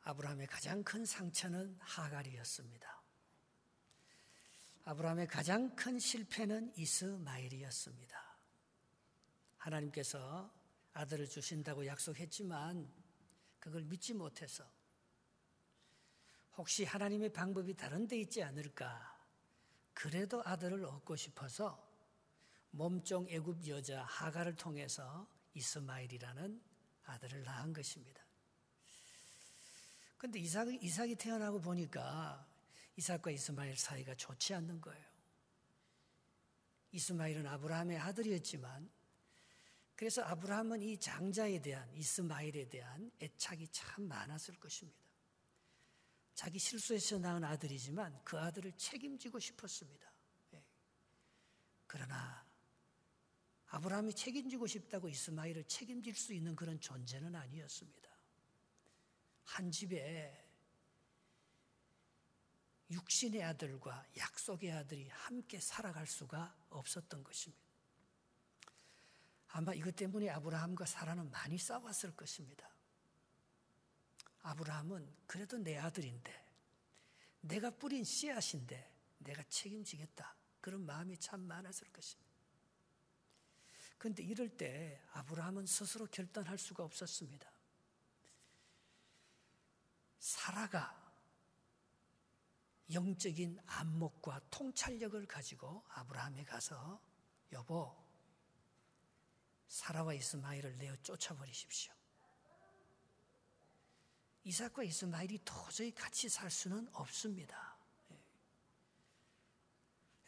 아브라함의 가장 큰 상처는 하갈이었습니다. 아브라함의 가장 큰 실패는 이스마엘이었습니다. 하나님께서 아들을 주신다고 약속했지만 그걸 믿지 못해서 혹시 하나님의 방법이 다른 데 있지 않을까, 그래도 아들을 얻고 싶어서 몸종 애굽 여자 하갈을 통해서 이스마엘이라는 아들을 낳은 것입니다. 그런데 이삭이 태어나고 보니까 이삭과 이스마엘 사이가 좋지 않는 거예요. 이스마엘은 아브라함의 아들이었지만, 그래서 아브라함은 이 장자에 대한, 이스마엘에 대한 애착이 참 많았을 것입니다. 자기 실수해서 낳은 아들이지만 그 아들을 책임지고 싶었습니다. 그러나 아브라함이 책임지고 싶다고 이스마엘을 책임질 수 있는 그런 존재는 아니었습니다. 한 집에 육신의 아들과 약속의 아들이 함께 살아갈 수가 없었던 것입니다. 아마 이것 때문에 아브라함과 사라는 많이 싸웠을 것입니다. 아브라함은 그래도 내 아들인데, 내가 뿌린 씨앗인데 내가 책임지겠다, 그런 마음이 참 많았을 것입니다. 그런데 이럴 때 아브라함은 스스로 결단할 수가 없었습니다. 사라가 영적인 안목과 통찰력을 가지고 아브라함에 가서, 여보, 사라와 이스마엘을 내어 쫓아버리십시오. 이삭과 이스마엘이 도저히 같이 살 수는 없습니다.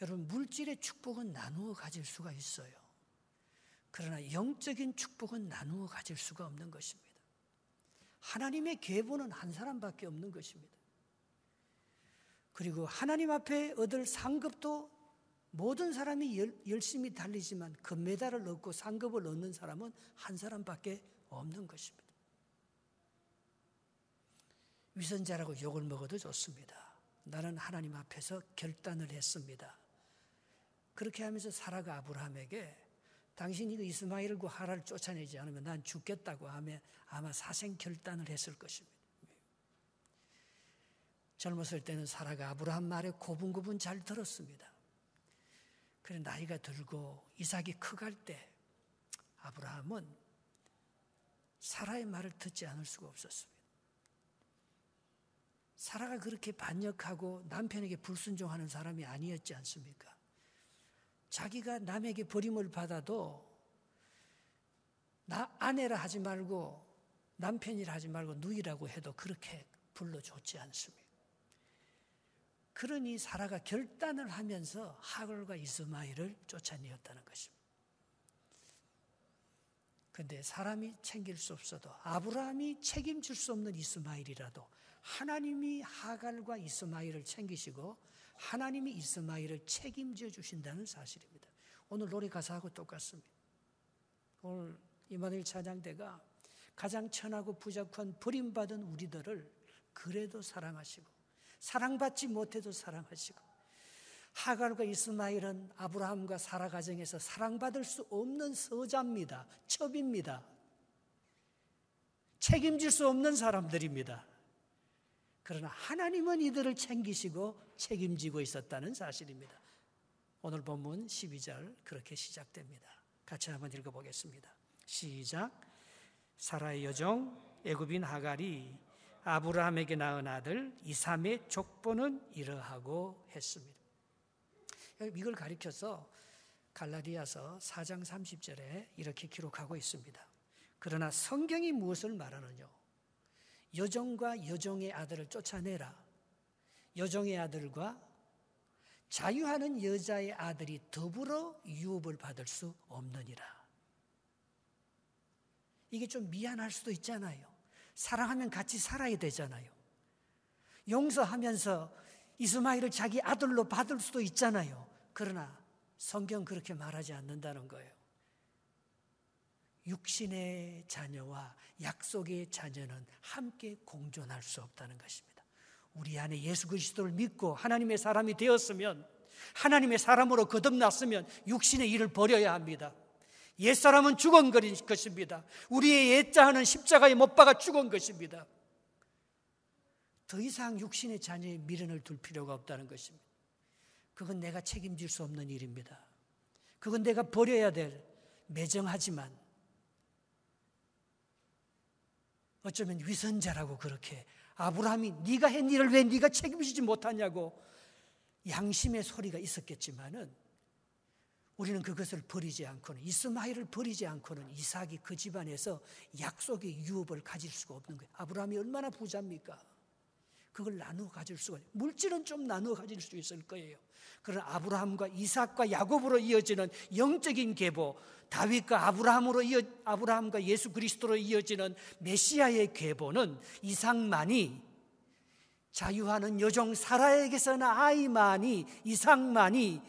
여러분, 물질의 축복은 나누어 가질 수가 있어요. 그러나 영적인 축복은 나누어 가질 수가 없는 것입니다. 하나님의 계보는 한 사람밖에 없는 것입니다. 그리고 하나님 앞에 얻을 상급도 모든 사람이 열심히 달리지만 금메달을 얻고 상급을 얻는 사람은 한 사람밖에 없는 것입니다. 위선자라고 욕을 먹어도 좋습니다. 나는 하나님 앞에서 결단을 했습니다. 그렇게 하면서 사라가 아브라함에게, 당신이 그 이스마엘과 하갈을 쫓아내지 않으면 난 죽겠다고 하며 아마 사생 결단을 했을 것입니다. 젊었을 때는 사라가 아브라함 말에 고분고분 잘 들었습니다. 그래 나이가 들고 이삭이 커갈 때 아브라함은 사라의 말을 듣지 않을 수가 없었습니다. 사라가 그렇게 반역하고 남편에게 불순종하는 사람이 아니었지 않습니까? 자기가 남에게 버림을 받아도 나 아내라 하지 말고 남편이라 하지 말고 누이라고 해도 그렇게 불러줬지 않습니다. 그러니 사라가 결단을 하면서 하갈과 이스마엘을 쫓아내었다는 것입니다. 그런데 사람이 챙길 수 없어도, 아브라함이 책임질 수 없는 이스마엘이라도 하나님이 하갈과 이스마엘을 챙기시고 하나님이 이스마엘을 책임져 주신다는 사실입니다. 오늘 노래 가사하고 똑같습니다. 오늘 임마누엘 찬양대가 가장 천하고 부족한 버림받은 우리들을 그래도 사랑하시고 사랑받지 못해도 사랑하시고, 하갈과 이스마엘은 아브라함과 사라 가정에서 사랑받을 수 없는 서자입니다. 첩입니다. 책임질 수 없는 사람들입니다. 그러나 하나님은 이들을 챙기시고 책임지고 있었다는 사실입니다. 오늘 본문 12절 그렇게 시작됩니다. 같이 한번 읽어보겠습니다. 시작. 사라의 여종 애굽인 하갈이 아브라함에게 낳은 아들 이삼의 족보는 이러하고 했습니다. 이걸 가리켜서 갈라디아서 4장 30절에 이렇게 기록하고 있습니다. 그러나 성경이 무엇을 말하느냐? 여종과 여종의 아들을 쫓아내라. 여종의 아들과 자유하는 여자의 아들이 더불어 유업을 받을 수 없느니라. 이게 좀 미안할 수도 있잖아요. 사랑하면 같이 살아야 되잖아요. 용서하면서 이스마엘을 자기 아들로 받을 수도 있잖아요. 그러나 성경 그렇게 말하지 않는다는 거예요. 육신의 자녀와 약속의 자녀는 함께 공존할 수 없다는 것입니다. 우리 안에 예수 그리스도를 믿고 하나님의 사람이 되었으면, 하나님의 사람으로 거듭났으면 육신의 일을 버려야 합니다. 옛사람은 죽은 것입니다. 우리의 옛자는 십자가에 못 박아 죽은 것입니다. 더 이상 육신의 자녀에 미련을 둘 필요가 없다는 것입니다. 그건 내가 책임질 수 없는 일입니다. 그건 내가 버려야 될 매정하지만 어쩌면 위선자라고 그렇게 아브라함이 네가 한 일을 왜 네가 책임지지 못하냐고 양심의 소리가 있었겠지만은 우리는 그것을 버리지 않고는 이스마엘을 버리지 않고는 이삭이 그 집안에서 약속의 유업을 가질 수가 없는 거예요. 아브라함이 얼마나 부자입니까? 그걸 나누어 가질 수가 있어요. 물질은 좀 나누어 가질 수 있을 거예요. 그러나 아브라함과 이삭과 야곱으로 이어지는 영적인 계보, 다윗과 아브라함과 예수 그리스도로 이어지는 메시아의 계보는 이삭만이, 자유하는 여종 사라에게서 난 아이만이, 이삭만이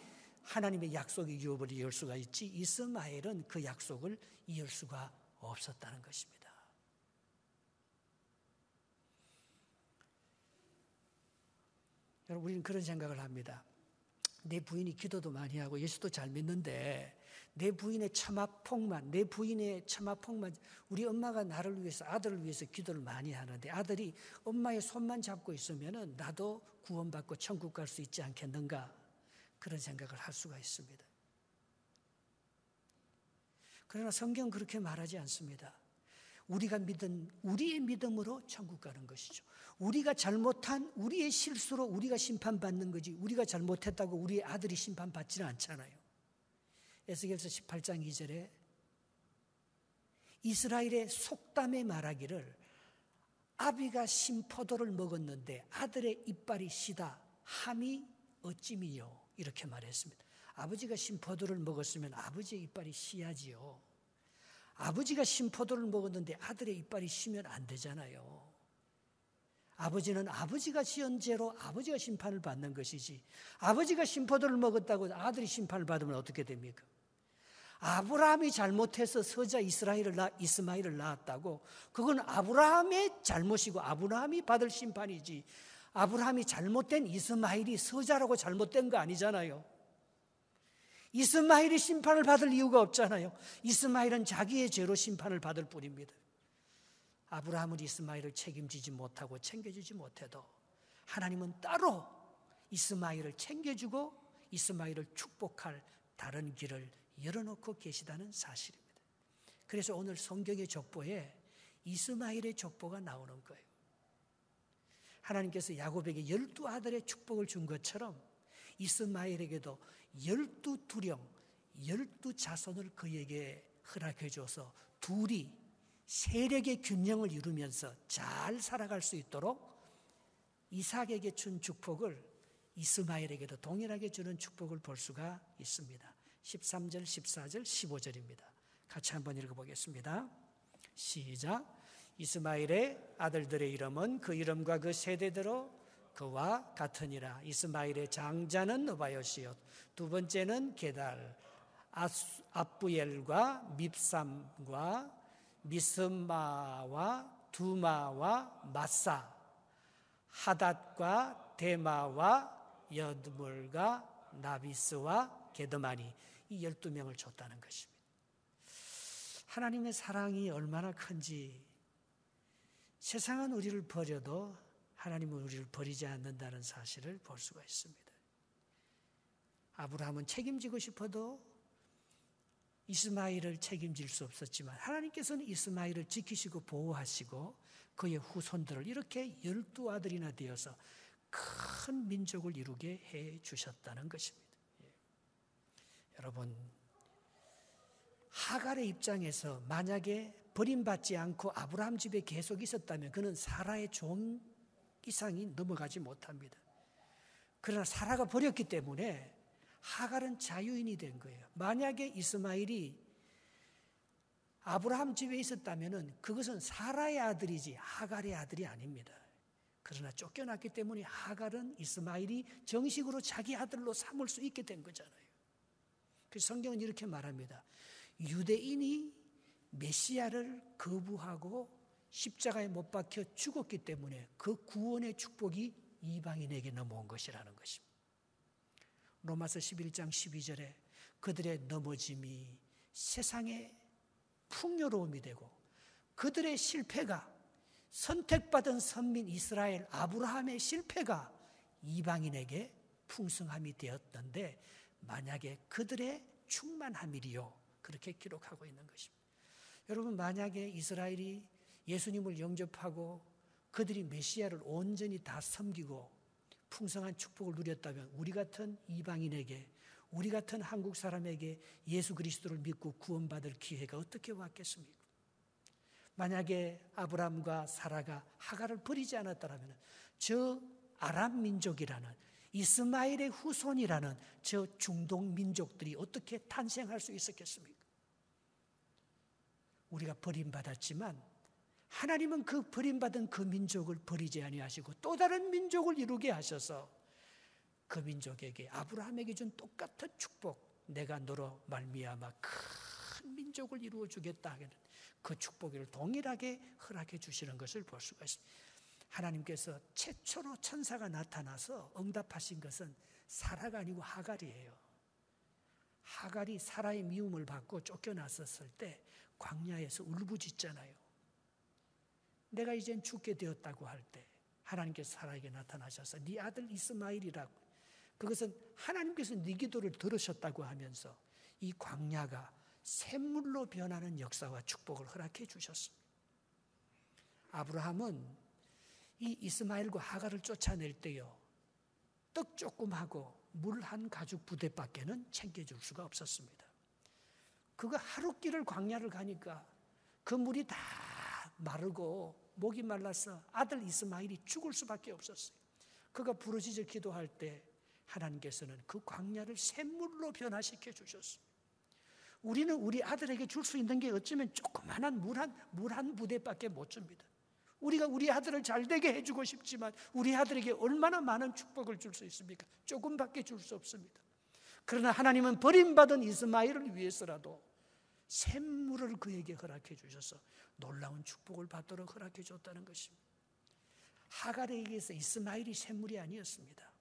하나님의 약속의 유업을 이을 수가 있지, 이스마엘은 그 약속을 이을 수가 없었다는 것입니다. 여러분, 우리는 그런 생각을 합니다. 내 부인이 기도도 많이 하고 예수도 잘 믿는데 내 부인의 처마폭만, 우리 엄마가 나를 위해서, 아들을 위해서 기도를 많이 하는데 아들이 엄마의 손만 잡고 있으면 나도 구원받고 천국 갈 수 있지 않겠는가, 그런 생각을 할 수가 있습니다. 그러나 성경은 그렇게 말하지 않습니다. 우리가 믿은 우리의 믿음으로 천국 가는 것이죠. 우리가 잘못한 우리의 실수로 우리가 심판받는 거지, 우리가 잘못했다고 우리의 아들이 심판받지는 않잖아요. 에스겔서 18장 2절에 이스라엘의 속담에 말하기를 아비가 신포도를 먹었는데 아들의 이빨이 시다 함이 어찌미요, 이렇게 말했습니다. 아버지가 신포도를 먹었으면 아버지의 이빨이 시야지요. 아버지가 신포도를 먹었는데 아들의 이빨이 시면 안 되잖아요. 아버지는 아버지가 지은 죄로 아버지가 심판을 받는 것이지, 아버지가 신포도를 먹었다고 아들이 심판을 받으면 어떻게 됩니까? 아브라함이 잘못해서 서자 이스마엘을 낳았다고 그건 아브라함의 잘못이고 아브라함이 받을 심판이지, 아브라함이 잘못된 이스마엘이 서자라고 잘못된 거 아니잖아요. 이스마엘이 심판을 받을 이유가 없잖아요. 이스마엘은 자기의 죄로 심판을 받을 뿐입니다. 아브라함은 이스마엘을 책임지지 못하고 챙겨주지 못해도 하나님은 따로 이스마엘을 챙겨주고 이스마엘을 축복할 다른 길을 열어놓고 계시다는 사실입니다. 그래서 오늘 성경의 족보에 이스마엘의 족보가 나오는 거예요. 하나님께서 야곱에게 12아들의 축복을 준 것처럼 이스마엘에게도 12두령, 12자손을 그에게 허락해 줘서 둘이 세력의 균형을 이루면서 잘 살아갈 수 있도록 이삭에게 준 축복을 이스마엘에게도 동일하게 주는 축복을 볼 수가 있습니다. 13절, 14절, 15절입니다. 같이 한번 읽어보겠습니다. 시작. 이스마엘의 아들들의 이름은 그 이름과 그 세대대로 그와 같으니라. 이스마엘의 장자는 느바요시요, 두 번째는 게달, 압부엘과 밉삼과 미스마와 두마와 마사, 하닷과 데마와 여드물과 나비스와 게드마니, 이 12명을 줬다는 것입니다. 하나님의 사랑이 얼마나 큰지, 세상은 우리를 버려도 하나님은 우리를 버리지 않는다는 사실을 볼 수가 있습니다. 아브라함은 책임지고 싶어도 이스마엘을 책임질 수 없었지만 하나님께서는 이스마엘을 지키시고 보호하시고 그의 후손들을 이렇게 12아들이나 되어서 큰 민족을 이루게 해 주셨다는 것입니다. 여러분, 하갈의 입장에서 만약에 버림받지 않고 아브라함 집에 계속 있었다면 그는 사라의 종 이상이 넘어가지 못합니다. 그러나 사라가 버렸기 때문에 하갈은 자유인이 된 거예요. 만약에 이스마엘이 아브라함 집에 있었다면 그것은 사라의 아들이지 하갈의 아들이 아닙니다. 그러나 쫓겨났기 때문에 하갈은 이스마엘이 정식으로 자기 아들로 삼을 수 있게 된 거잖아요. 그래서 성경은 이렇게 말합니다. 유대인이 메시아를 거부하고 십자가에 못 박혀 죽었기 때문에 그 구원의 축복이 이방인에게 넘어온 것이라는 것입니다. 로마서 11장 12절에 그들의 넘어짐이 세상의 풍요로움이 되고 그들의 실패가 선택받은 선민 이스라엘 아브라함의 실패가 이방인에게 풍성함이 되었던데 만약에 그들의 충만함이리요. 그렇게 기록하고 있는 것입니다. 여러분, 만약에 이스라엘이 예수님을 영접하고 그들이 메시아를 온전히 다 섬기고 풍성한 축복을 누렸다면 우리 같은 이방인에게, 우리 같은 한국 사람에게 예수 그리스도를 믿고 구원받을 기회가 어떻게 왔겠습니까? 만약에 아브라함과 사라가 하갈을 버리지 않았다면 저 아람 민족이라는, 이스마엘의 후손이라는 저 중동 민족들이 어떻게 탄생할 수 있었겠습니까? 우리가 버림받았지만 하나님은 그 버림받은 그 민족을 버리지 아니하시고 또 다른 민족을 이루게 하셔서 그 민족에게, 아브라함에게 준 똑같은 축복, 내가 너로 말미암아 큰 민족을 이루어 주겠다 하는 그 축복을 동일하게 허락해 주시는 것을 볼 수가 있습니다. 하나님께서 최초로 천사가 나타나서 응답하신 것은 사라가 아니고 하갈이에요. 하갈이 사라의 미움을 받고 쫓겨났었을 때 광야에서 울부짖잖아요. 내가 이젠 죽게 되었다고 할 때 하나님께서 사라에게 나타나셔서 네 아들 이스마엘이라고, 그것은 하나님께서 네 기도를 들으셨다고 하면서 이 광야가 샘물로 변하는 역사와 축복을 허락해 주셨습니다. 아브라함은 이 이스마엘과 하갈을 쫓아낼 때요, 떡 조금 하고 물 한 가죽 부대밖에는 챙겨줄 수가 없었습니다. 그가 하루길을 광야를 가니까 그 물이 다 마르고 목이 말라서 아들 이스마엘이 죽을 수밖에 없었어요. 그가 부르짖어 기도할 때 하나님께서는 그 광야를 샘물로 변화시켜 주셨어요. 우리는 우리 아들에게 줄 수 있는 게 어쩌면 조그마한 물 한 부대밖에 못 줍니다. 우리가 우리 아들을 잘되게 해주고 싶지만 우리 아들에게 얼마나 많은 축복을 줄 수 있습니까? 조금밖에 줄 수 없습니다. 그러나 하나님은 버림받은 이스마엘을 위해서라도 샘물을 그에게 허락해 주셔서 놀라운 축복을 받도록 허락해 줬다는 것입니다. 하갈에 의해서 이스마엘이 샘물이 아니었습니다.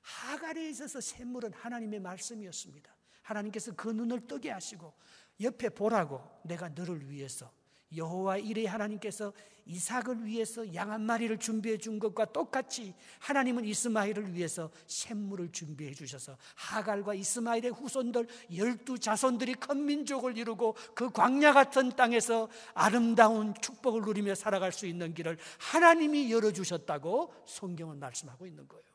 하갈에 있어서 샘물은 하나님의 말씀이었습니다. 하나님께서 그 눈을 뜨게 하시고 옆에 보라고, 내가 너를 위해서, 여호와 이레 하나님께서 이삭을 위해서 양 한 마리를 준비해 준 것과 똑같이 하나님은 이스마엘을 위해서 샘물을 준비해 주셔서 하갈과 이스마엘의 후손들 12자손들이 큰 민족을 이루고 그 광야 같은 땅에서 아름다운 축복을 누리며 살아갈 수 있는 길을 하나님이 열어주셨다고 성경은 말씀하고 있는 거예요.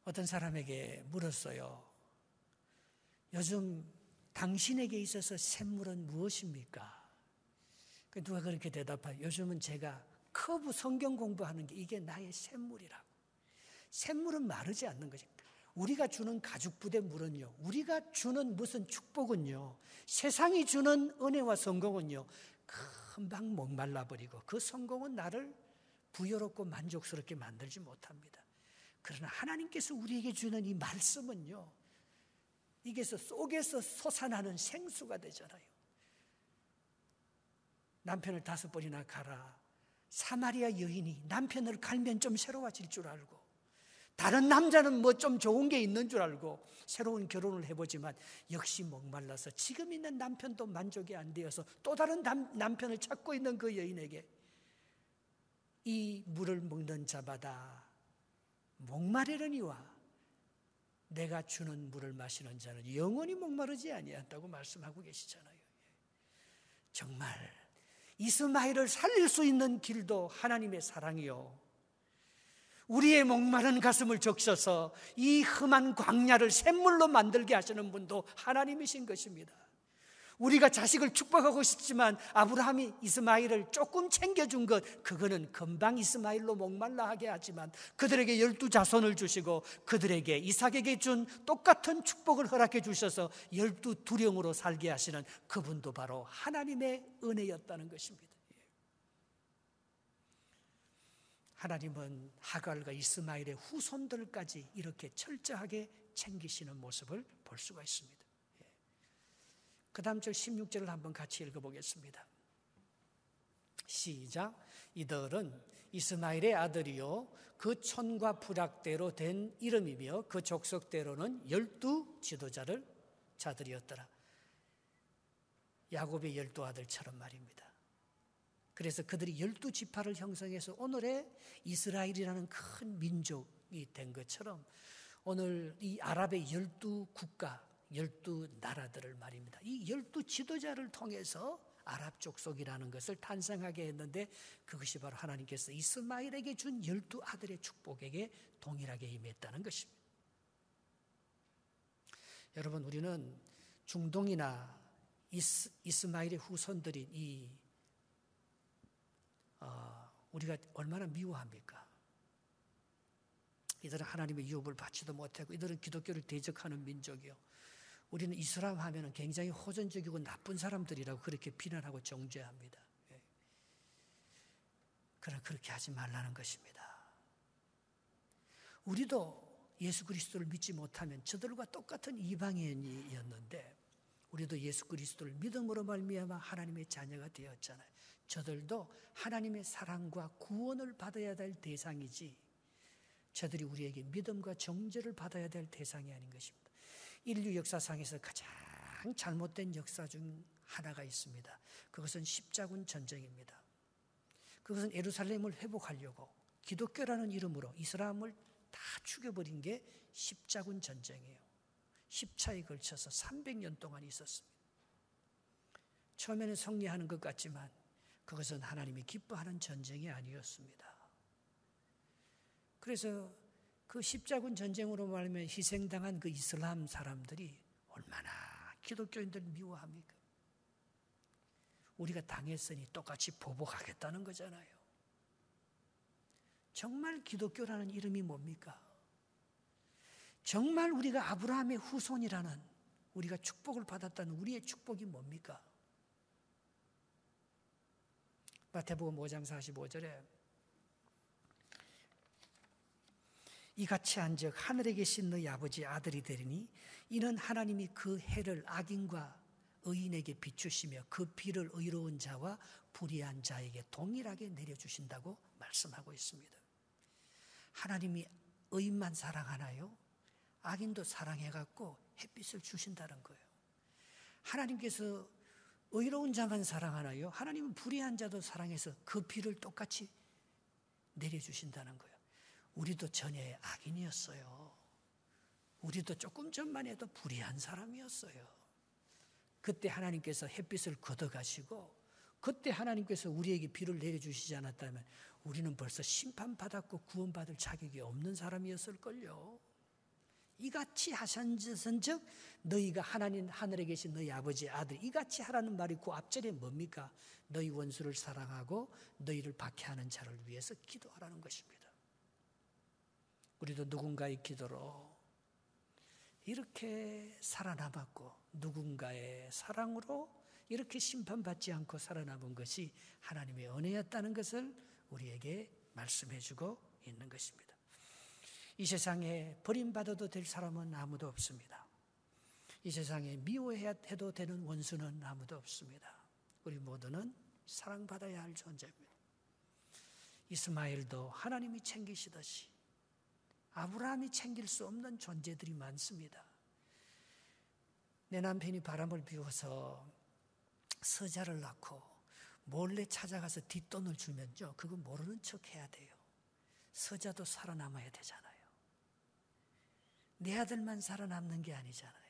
어떤 사람에게 물었어요. 요즘 당신에게 있어서 샘물은 무엇입니까? 누가 그렇게 대답해요. 요즘은 제가 커브 성경 공부하는 게 이게 나의 샘물이라고. 샘물은 마르지 않는 거죠. 우리가 주는 가죽 부대 물은요, 우리가 주는 무슨 축복은요, 세상이 주는 은혜와 성공은요 금방 목말라버리고 그 성공은 나를 부여롭고 만족스럽게 만들지 못합니다. 그러나 하나님께서 우리에게 주는 이 말씀은요, 이게 속에서 솟아나는 생수가 되잖아요. 남편을 5번이나 가라. 사마리아 여인이 남편을 갈면 좀 새로워질 줄 알고, 다른 남자는 뭐 좀 좋은 게 있는 줄 알고 새로운 결혼을 해보지만 역시 목말라서 지금 있는 남편도 만족이 안 되어서 또 다른 남편을 찾고 있는 그 여인에게 이 물을 먹는 자마다 목마르려니와 내가 주는 물을 마시는 자는 영원히 목마르지 아니한다고 말씀하고 계시잖아요. 정말 이스마엘을 살릴 수 있는 길도 하나님의 사랑이요, 우리의 목마른 가슴을 적셔서 이 험한 광야를 샘물로 만들게 하시는 분도 하나님이신 것입니다. 우리가 자식을 축복하고 싶지만 아브라함이 이스마엘을 조금 챙겨준 것, 그거는 금방 이스마엘로 목말라 하게 하지만 그들에게 12자손을 주시고 그들에게 이삭에게 준 똑같은 축복을 허락해 주셔서 12두령으로 살게 하시는 그분도 바로 하나님의 은혜였다는 것입니다. 하나님은 하갈과 이스마엘의 후손들까지 이렇게 철저하게 챙기시는 모습을 볼 수가 있습니다. 그 다음 절 16절을 한번 같이 읽어보겠습니다. 시작. 이들은 이스마엘의 아들이요 그 촌과 부락대로 된 이름이며 그 족속대로는 12 자들이었더라. 야곱의 12 아들처럼 말입니다. 그래서 그들이 12지파를 형성해서 오늘의 이스라엘이라는 큰 민족이 된 것처럼 오늘 이 아랍의 12국가, 12나라들을 말입니다. 이 12지도자를 통해서 아랍 족속이라는 것을 탄생하게 했는데 그것이 바로 하나님께서 이스마엘에게 준 12아들의 축복에게 동일하게 임했다는 것입니다. 여러분, 우리는 중동이나 이스마엘의 후손들인 우리가 얼마나 미워합니까? 이들은 하나님의 유업을 받지도 못하고 이들은 기독교를 대적하는 민족이요. 우리는 이슬람 하면 굉장히 호전적이고 나쁜 사람들이라고 그렇게 비난하고 정죄합니다. 그러나 그렇게 하지 말라는 것입니다. 우리도 예수 그리스도를 믿지 못하면 저들과 똑같은 이방인이었는데 우리도 예수 그리스도를 믿음으로 말미암아 하나님의 자녀가 되었잖아요. 저들도 하나님의 사랑과 구원을 받아야 될 대상이지 저들이 우리에게 믿음과 정죄를 받아야 될 대상이 아닌 것입니다. 인류 역사상에서 가장 잘못된 역사 중 하나가 있습니다. 그것은 십자군 전쟁입니다. 그것은 예루살렘을 회복하려고 기독교라는 이름으로 이슬람을 다 죽여버린 게 십자군 전쟁이에요. 10차에 걸쳐서 300년 동안 있었습니다. 처음에는 승리하는 것 같지만 그것은 하나님이 기뻐하는 전쟁이 아니었습니다. 그래서 그 십자군 전쟁으로 말하면 희생당한 그 이슬람 사람들이 얼마나 기독교인들을 미워합니까? 우리가 당했으니 똑같이 보복하겠다는 거잖아요. 정말 기독교라는 이름이 뭡니까? 정말 우리가 아브라함의 후손이라는 우리가 축복을 받았다는 우리의 축복이 뭡니까? 마태복음 5장 45절에 이같이 한즉 하늘에 계신 너희 아버지 아들이 되리니 이는 하나님이 그 해를 악인과 의인에게 비추시며 그 비를 의로운 자와 불의한 자에게 동일하게 내려주신다고 말씀하고 있습니다. 하나님이 의인만 사랑하나요? 악인도 사랑해갖고 햇빛을 주신다는 거예요. 하나님께서 의로운 자만 사랑하나요? 하나님은 불의한 자도 사랑해서 그 비를 똑같이 내려주신다는 거예요. 우리도 전에 악인이었어요. 우리도 조금 전만 해도 불의한 사람이었어요. 그때 하나님께서 햇빛을 걷어가시고 그때 하나님께서 우리에게 비를 내려주시지 않았다면 우리는 벌써 심판받았고 구원받을 자격이 없는 사람이었을걸요. 이같이 하신즉 너희가 하나님 하늘에 계신 너희 아버지 아들 이같이 하라는 말이 그 앞절에 뭡니까? 너희 원수를 사랑하고 너희를 박해하는 자를 위해서 기도하라는 것입니다. 우리도 누군가의 기도로 이렇게 살아남았고 누군가의 사랑으로 이렇게 심판받지 않고 살아남은 것이 하나님의 은혜였다는 것을 우리에게 말씀해 주고 있는 것입니다. 이 세상에 버림받아도 될 사람은 아무도 없습니다. 이 세상에 미워해도 되는 원수는 아무도 없습니다. 우리 모두는 사랑받아야 할 존재입니다. 이스마엘도 하나님이 챙기시듯이 아브라함이 챙길 수 없는 존재들이 많습니다. 내 남편이 바람을 피워서 서자를 낳고 몰래 찾아가서 뒷돈을 주면요, 그거 모르는 척 해야 돼요. 서자도 살아남아야 되잖아요. 내 아들만 살아남는 게 아니잖아요.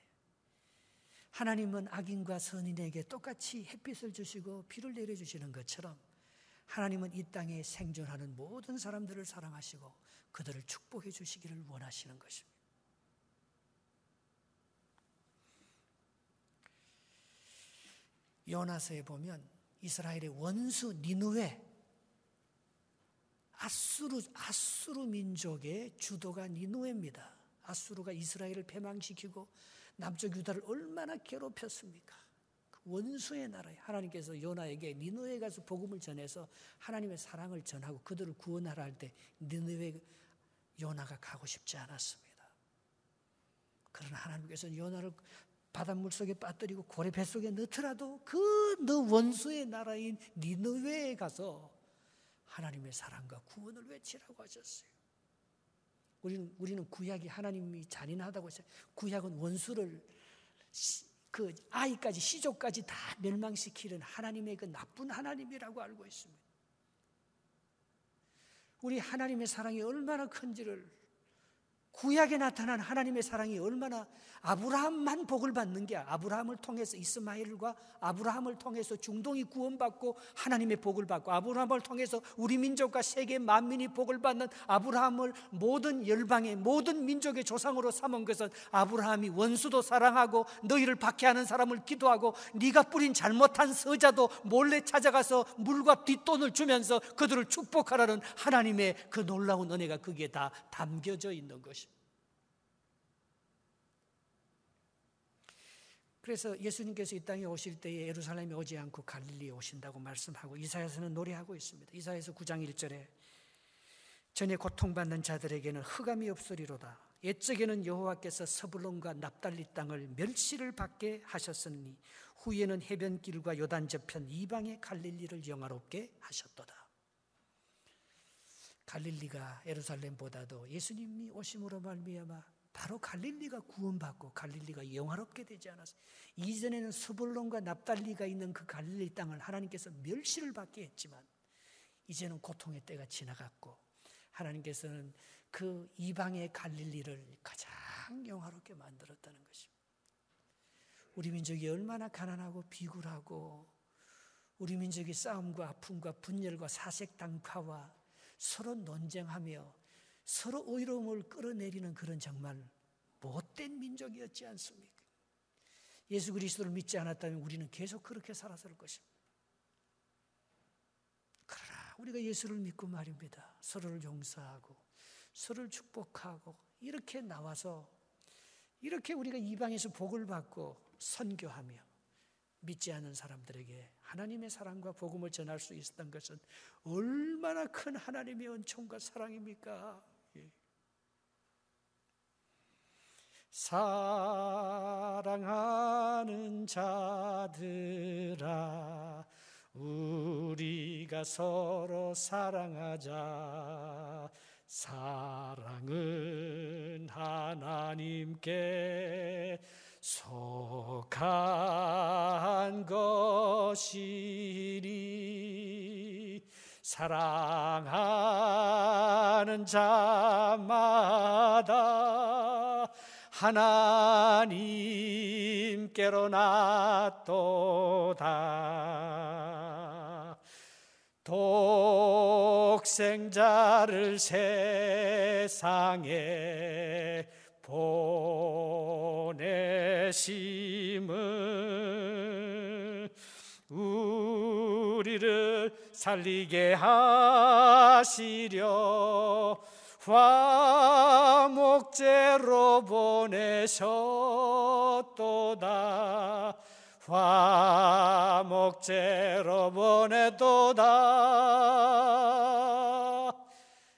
하나님은 악인과 선인에게 똑같이 햇빛을 주시고 비를 내려주시는 것처럼 하나님은 이 땅에 생존하는 모든 사람들을 사랑하시고 그들을 축복해 주시기를 원하시는 것입니다. 요나서에 보면 이스라엘의 원수 니느웨, 아수르 민족의 주도가 니느웨입니다. 아수르가 이스라엘을 패망시키고 남쪽 유다를 얼마나 괴롭혔습니까? 그 원수의 나라에 하나님께서 요나에게 니느웨에 가서 복음을 전해서 하나님의 사랑을 전하고 그들을 구원하라 할 때 니느웨 요나가 가고 싶지 않았습니다. 그러나 하나님께서는 요나를 바닷물 속에 빠뜨리고 고래 뱃속에 넣더라도 그 너 원수의 나라인 니느웨에 가서 하나님의 사랑과 구원을 외치라고 하셨어요. 우리는 구약이 하나님이 잔인하다고 했어요. 구약은 원수를 그 아이까지 시족까지 다 멸망시키는 하나님의 그 나쁜 하나님이라고 알고 있습니다. 우리 하나님의 사랑이 얼마나 큰지를, 구약에 나타난 하나님의 사랑이 얼마나, 아브라함만 복을 받는 게, 아브라함을 통해서 이스마엘과 아브라함을 통해서 중동이 구원받고 하나님의 복을 받고, 아브라함을 통해서 우리 민족과 세계 만민이 복을 받는, 아브라함을 모든 열방의 모든 민족의 조상으로 삼은 것은 아브라함이 원수도 사랑하고 너희를 박해하는 사람을 기도하고 네가 뿌린 잘못한 서자도 몰래 찾아가서 물과 뒷돈을 주면서 그들을 축복하라는 하나님의 그 놀라운 은혜가 거기에 다 담겨져 있는 것입니다. 그래서 예수님께서 이 땅에 오실 때에 예루살렘에 오지 않고 갈릴리에 오신다고 말씀하고 이사야서는 노래하고 있습니다. 이사야서 9장 1절에 전에 고통받는 자들에게는 흑암이 없으리로다. 옛적에는 여호와께서 서불론과 납달리 땅을 멸시를 받게 하셨으니 후에는 해변길과 요단 저편 이방의 갈릴리를 영화롭게 하셨도다. 갈릴리가 예루살렘보다도 예수님이 오심으로 말미암아 바로 갈릴리가 구원받고 갈릴리가 영화롭게 되지 않았어요. 이전에는 스불론과 납달리가 있는 그 갈릴리 땅을 하나님께서 멸시를 받게 했지만 이제는 고통의 때가 지나갔고 하나님께서는 그 이방의 갈릴리를 가장 영화롭게 만들었다는 것입니다. 우리 민족이 얼마나 가난하고 비굴하고 우리 민족이 싸움과 아픔과 분열과 사색당파와 서로 논쟁하며 서로 의로움을 끌어내리는 그런 정말 못된 민족이었지 않습니까? 예수 그리스도를 믿지 않았다면 우리는 계속 그렇게 살았을 것입니다. 그러나 우리가 예수를 믿고 말입니다. 서로를 용서하고 서로를 축복하고 이렇게 나와서 이렇게 우리가 이방에서 복을 받고 선교하며 믿지 않는 사람들에게 하나님의 사랑과 복음을 전할 수 있었던 것은 얼마나 큰 하나님의 은총과 사랑입니까? 사랑하는 자들아 우리가 서로 사랑하자. 사랑은 하나님께 속한 것이니 사랑하는 자마다 하나님께로 났도다. 독생자를 세상에 보내심은 우리를 살리게 하시려 화목제로 보내셨도다. 화목제로 보내도다.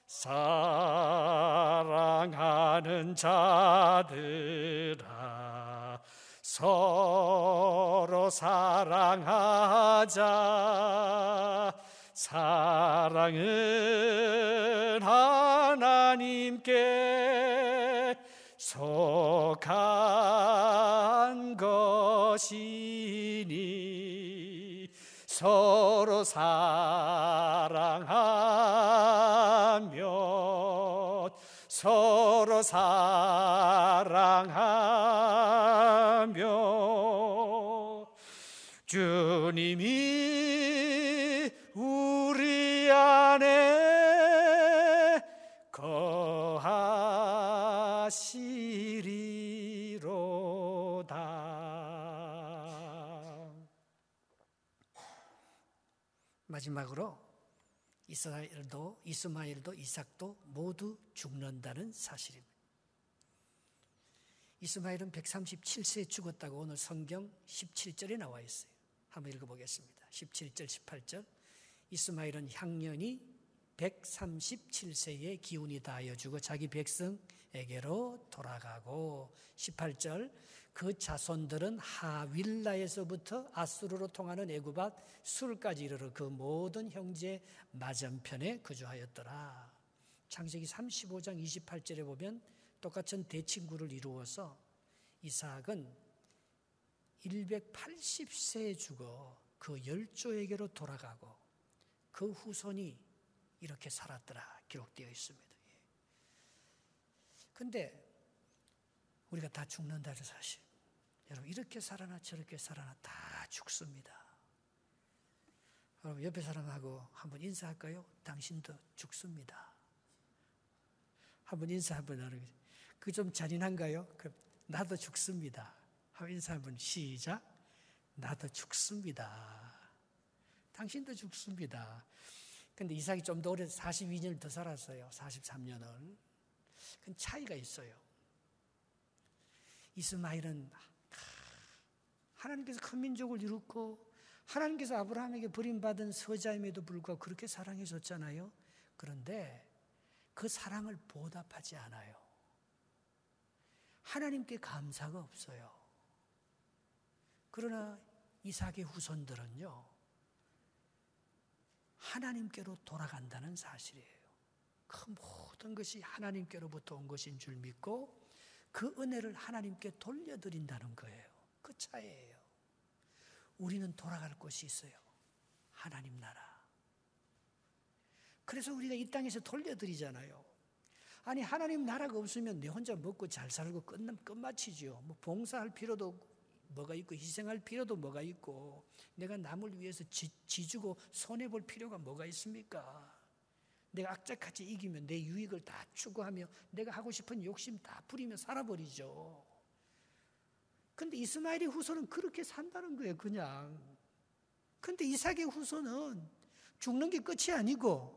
사랑하는 자들아 서로 사랑하자. 사랑은 하나님께 속한 것이니 서로 사랑하며 서로 사랑하며 주님이 우리 안에 거하시리로다. 마지막으로 이스마엘도 이삭도 모두 죽는다는 사실입니다. 이스마엘은 137세에 죽었다고 오늘 성경 17절에 나와 있어요. 한번 읽어보겠습니다. 17절 18절. 이스마엘은 향년이 137세에 기운이 다하여 죽어 자기 백성에게로 돌아가고 18절. 그 자손들은 하윌라에서부터 아수르로 통하는 애굽 술까지 이르러 그 모든 형제 맞은편에 거주하였더라. 창세기 35장 28절에 보면 똑같은 대친구를 이루어서 이삭은 180세에 죽어 그 열조에게로 돌아가고 그 후손이 이렇게 살았더라 기록되어 있습니다. 그런데 우리가 다 죽는다는 사실. 여러분 이렇게 살아나 저렇게 살아나 다 죽습니다. 여러분 옆에 사람하고 한번 인사할까요? 당신도 죽습니다. 한번 인사 한번 하는 거죠. 그게 좀 잔인한가요? 그럼 나도 죽습니다. 한번 인사 한번 시작. 나도 죽습니다. 당신도 죽습니다. 근데 이삭이 좀 더 오래 42년을 더 살았어요. 43년을. 그 차이가 있어요. 이스마엘은 하나님께서 큰 민족을 이뤘고 하나님께서 아브라함에게 버림받은 서자임에도 불구하고 그렇게 사랑해 줬잖아요. 그런데 그 사랑을 보답하지 않아요. 하나님께 감사가 없어요. 그러나 이삭의 후손들은요, 하나님께로 돌아간다는 사실이에요. 그 모든 것이 하나님께로부터 온 것인 줄 믿고 그 은혜를 하나님께 돌려드린다는 거예요. 그 차이예요. 우리는 돌아갈 곳이 있어요. 하나님 나라. 그래서 우리가 이 땅에서 돌려드리잖아요. 아니 하나님 나라가 없으면 내 혼자 먹고 잘 살고 끝마치죠. 뭐 봉사할 필요도 뭐가 있고 희생할 필요도 뭐가 있고 내가 남을 위해서 지주고 손해볼 필요가 뭐가 있습니까? 내가 악착같이 이기면 내 유익을 다 추구하며 내가 하고 싶은 욕심 다 부리며 살아버리죠. 근데 이스마엘의 후손은 그렇게 산다는 거예요, 그냥. 근데 이삭의 후손은 죽는 게 끝이 아니고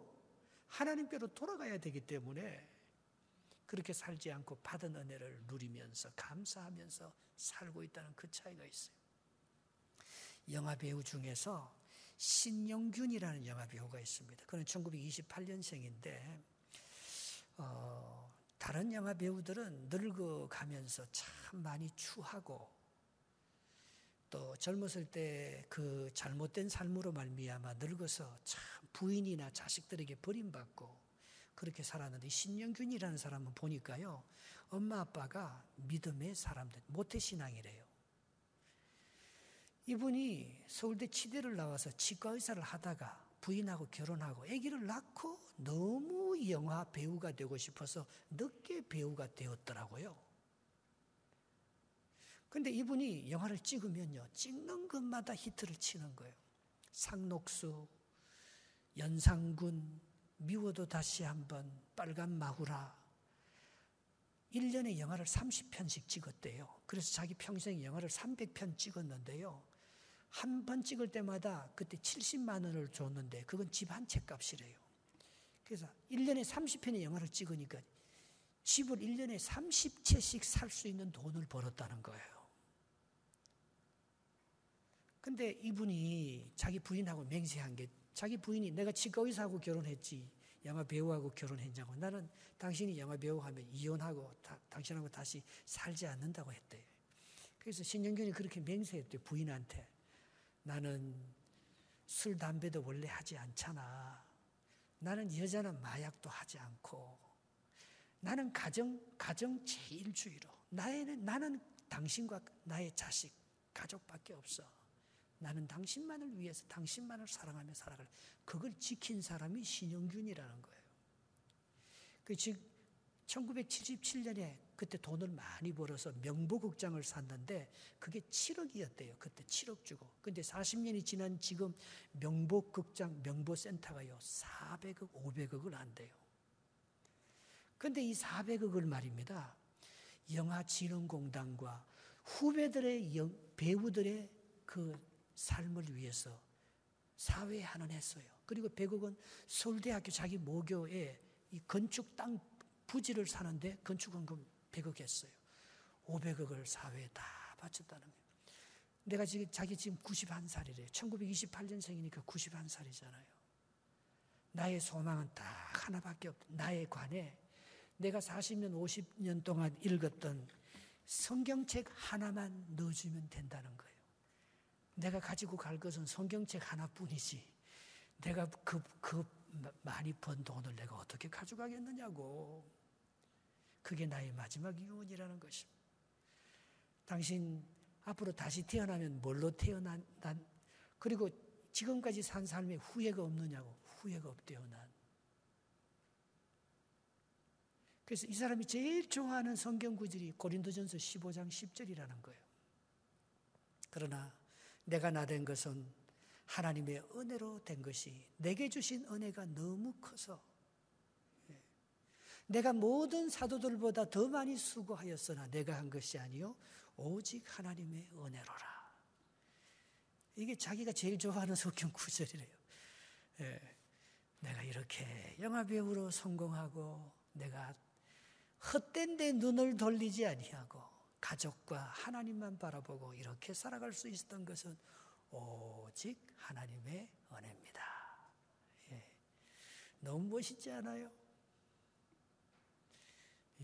하나님께로 돌아가야 되기 때문에 그렇게 살지 않고 받은 은혜를 누리면서 감사하면서 살고 있다는 그 차이가 있어요. 영화 배우 중에서 신영균이라는 영화 배우가 있습니다. 그는 1928년생인데 다른 영화 배우들은 늙어가면서 참 많이 추하고 또 젊었을 때 그 잘못된 삶으로 말미암아 늙어서 참 부인이나 자식들에게 버림받고 그렇게 살았는데 신영균이라는 사람은 보니까요. 엄마 아빠가 믿음의 사람들, 모태신앙이래요. 이분이 서울대 치대를 나와서 치과의사를 하다가 부인하고 결혼하고 아기를 낳고 너무 영화 배우가 되고 싶어서 늦게 배우가 되었더라고요. 근데 이분이 영화를 찍으면요. 찍는 것마다 히트를 치는 거예요. 상록수, 연상군, 미워도 다시 한번, 빨간 마후라. 1년에 영화를 30편씩 찍었대요. 그래서 자기 평생 영화를 300편 찍었는데요. 한 번 찍을 때마다 그때 70만 원을 줬는데 그건 집 한 채 값이래요. 그래서 1년에 30편의 영화를 찍으니까 집을 1년에 30채씩 살 수 있는 돈을 벌었다는 거예요. 근데 이분이 자기 부인하고 맹세한 게 자기 부인이 내가 치과의사하고 결혼했지 영화 배우하고 결혼했냐고 나는 당신이 영화 배우하면 이혼하고 당신하고 다시 살지 않는다고 했대요. 그래서 신영균이 그렇게 맹세했대요. 부인한테. 나는 술, 담배도 원래 하지 않잖아. 나는 여자는 마약도 하지 않고 나는 가정 제일주의로 나는 당신과 나의 자식, 가족밖에 없어. 나는 당신만을 위해서 당신만을 사랑하며 살아갈 그걸 지킨 사람이 신영균이라는 거예요. 즉 1977년에 그때 돈을 많이 벌어서 명보극장을 샀는데 그게 7억이었대요. 그때 7억 주고. 근데 40년이 지난 지금 명보극장, 명보센터가요 400억, 500억을 한대요. 근데 이 400억을 말입니다. 영화진흥공단과 후배들의 배우들의 그 삶을 위해서 사회에 환원했어요. 그리고 100억은 서울대학교 자기 모교에 이 건축 땅 부지를 사는데 건축원금 100억 했어요. 500억을 사회에 다 바쳤다는 거예요. 내가 자기 지금 91살이래요. 1928년생이니까 91살이잖아요. 나의 소망은 딱 하나밖에 없다. 나에 관해 내가 40년, 50년 동안 읽었던 성경책 하나만 넣어주면 된다는 거예요. 내가 가지고 갈 것은 성경책 하나뿐이지. 내가 그 많이 번 돈을 내가 어떻게 가져가겠느냐고. 그게 나의 마지막 유언이라는 것입니다. 당신 앞으로 다시 태어나면 뭘로 태어난, 그리고 지금까지 산 삶에 후회가 없느냐고. 후회가 없대요, 난. 그래서 이 사람이 제일 좋아하는 성경 구절이 고린도전서 15장 10절이라는 거예요. 그러나 내가 나된 것은 하나님의 은혜로 된 것이, 내게 주신 은혜가 너무 커서 내가 모든 사도들보다 더 많이 수고하였으나 내가 한 것이 아니요 오직 하나님의 은혜로라. 이게 자기가 제일 좋아하는 성경 구절이래요. 내가 이렇게 영화배우로 성공하고 내가 헛된 데 눈을 돌리지 아니하고 가족과 하나님만 바라보고 이렇게 살아갈 수 있었던 것은 오직 하나님의 은혜입니다. 너무 멋있지 않아요?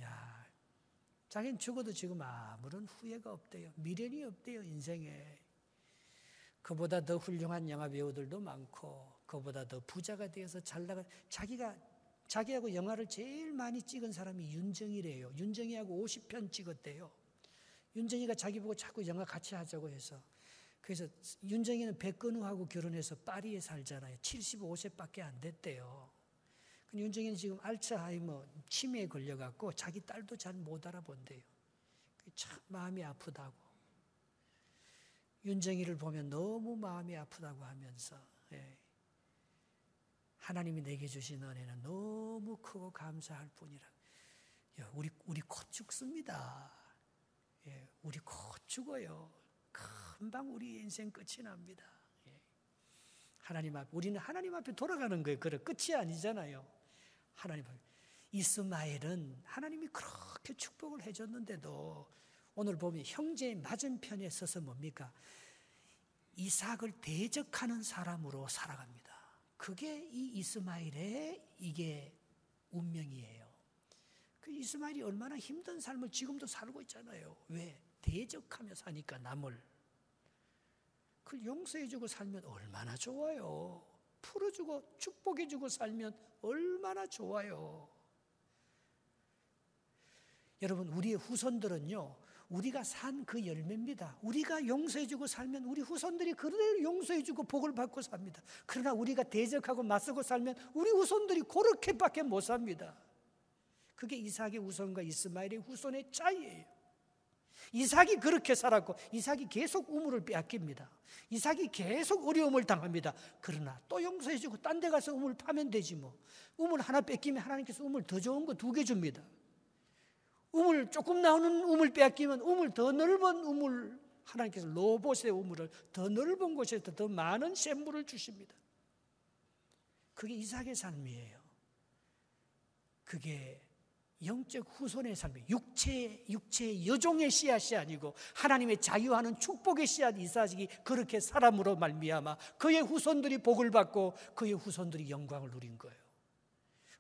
야, 자기는 죽어도 지금 아무런 후회가 없대요. 미련이 없대요, 인생에. 그보다 더 훌륭한 영화배우들도 많고 그보다 더 부자가 되어서 잘 나가. 자기하고 영화를 제일 많이 찍은 사람이 윤정이래요. 윤정이하고 50편 찍었대요. 윤정이가 자기 보고 자꾸 영화 같이 하자고 해서. 그래서 윤정이는 백건우하고 결혼해서 파리에 살잖아요. 75세밖에 안 됐대요. 윤정이는 지금 알츠하이머 치매에 걸려갖고 자기 딸도 잘 못 알아본대요. 참 마음이 아프다고. 윤정이를 보면 너무 마음이 아프다고 하면서 하나님이 내게 주신 은혜는 너무 크고 감사할 뿐이라. 우리 곧 죽습니다. 우리 곧 죽어요. 금방 우리 인생 끝이 납니다. 하나님 앞에, 우리는 하나님 앞에 돌아가는 거예요. 그래, 끝이 아니잖아요. 하나님 앞에. 이스마엘은 하나님이 그렇게 축복을 해줬는데도 오늘 보면 형제의 맞은편에 서서 뭡니까? 이삭을 대적하는 사람으로 살아갑니다. 그게 이 이스마엘의 이게 운명이에요. 그 이스마엘이 얼마나 힘든 삶을 지금도 살고 있잖아요. 왜? 대적하며 사니까 남을. 그걸 용서해주고 살면 얼마나 좋아요. 풀어주고 축복해주고 살면 얼마나 좋아요. 여러분, 우리의 후손들은요, 우리가 산 그 열매입니다. 우리가 용서해주고 살면 우리 후손들이 그대로 용서해주고 복을 받고 삽니다. 그러나 우리가 대적하고 맞서고 살면 우리 후손들이 그렇게밖에 못 삽니다. 그게 이삭의 후손과 이스마엘의 후손의 차이예요. 이삭이 그렇게 살았고 이삭이 계속 우물을 빼앗깁니다. 이삭이 계속 어려움을 당합니다. 그러나 또 용서해주고 딴 데 가서 우물 파면 되지 뭐. 우물 하나 뺏기면 하나님께서 우물 더 좋은 거 2개 줍니다. 우물 조금 나오는 우물 빼앗기면 우물 더 넓은 우물, 하나님께서 로봇의 우물을 더 넓은 곳에서 더 많은 샘물을 주십니다. 그게 이삭의 삶이에요. 그게 영적 후손의 삶이에요. 육체의 여종의 씨앗이 아니고 하나님의 자유하는 축복의 씨앗 이삭이 그렇게 사람으로 말미암아 그의 후손들이 복을 받고 그의 후손들이 영광을 누린 거예요.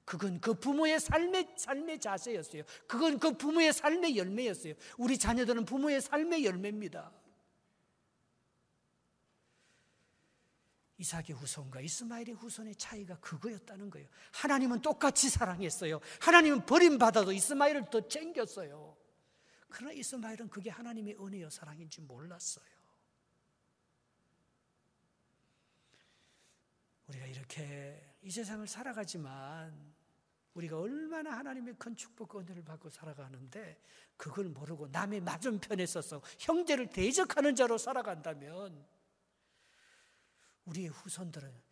그건 그 부모의 삶의 자세였어요. 그건 그 부모의 삶의 열매였어요. 우리 자녀들은 부모의 삶의 열매입니다. 이삭의 후손과 이스마엘의 후손의 차이가 그거였다는 거예요. 하나님은 똑같이 사랑했어요. 하나님은 버림받아도 이스마엘을 더 챙겼어요. 그러나 이스마엘은 그게 하나님의 은혜요 사랑인 줄 몰랐어요. 우리가 이렇게 이 세상을 살아가지만 우리가 얼마나 하나님의 큰 축복 은혜를 받고 살아가는데 그걸 모르고 남의 맞은편에 서서 형제를 대적하는 자로 살아간다면 우리의 후손들은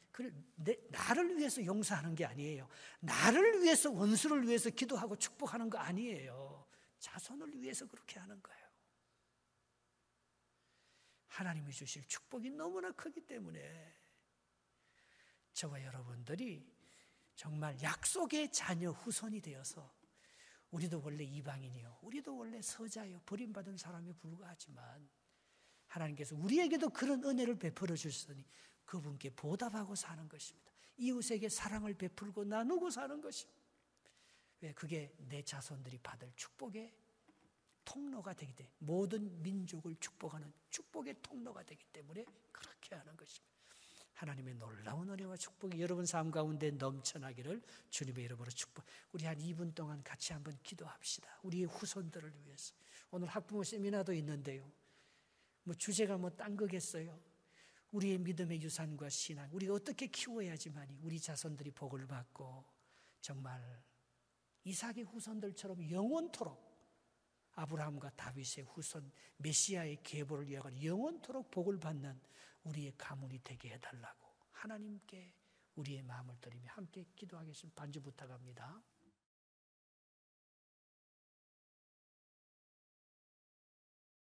나를 위해서 용서하는 게 아니에요. 나를 위해서 원수를 위해서 기도하고 축복하는 거 아니에요. 자손을 위해서 그렇게 하는 거예요. 하나님이 주실 축복이 너무나 크기 때문에 저와 여러분들이 정말 약속의 자녀 후손이 되어서 우리도 원래 이방인이요, 우리도 원래 서자요, 버림받은 사람에 불과하지만 하나님께서 우리에게도 그런 은혜를 베풀어 주셨으니 그분께 보답하고 사는 것입니다. 이웃에게 사랑을 베풀고 나누고 사는 것입니다. 왜? 그게 내 자손들이 받을 축복의 통로가 되기 때문에, 모든 민족을 축복하는 축복의 통로가 되기 때문에 그렇게 하는 것입니다. 하나님의 놀라운 은혜와 축복이 여러분 삶 가운데 넘쳐나기를 주님의 이름으로 축복. 우리 한 2분 동안 같이 한번 기도합시다. 우리의 후손들을 위해서. 오늘 학부모 세미나도 있는데요, 뭐 주제가 뭐 딴 거겠어요. 우리의 믿음의 유산과 신앙, 우리가 어떻게 키워야지만이 우리 자손들이 복을 받고 정말 이삭의 후손들처럼 영원토록 아브라함과 다윗의 후손 메시아의 계보를 이어가는 영원토록 복을 받는 우리의 가문이 되게 해달라고 하나님께 우리의 마음을 드리며 함께 기도하겠습니다. 반주 부탁합니다.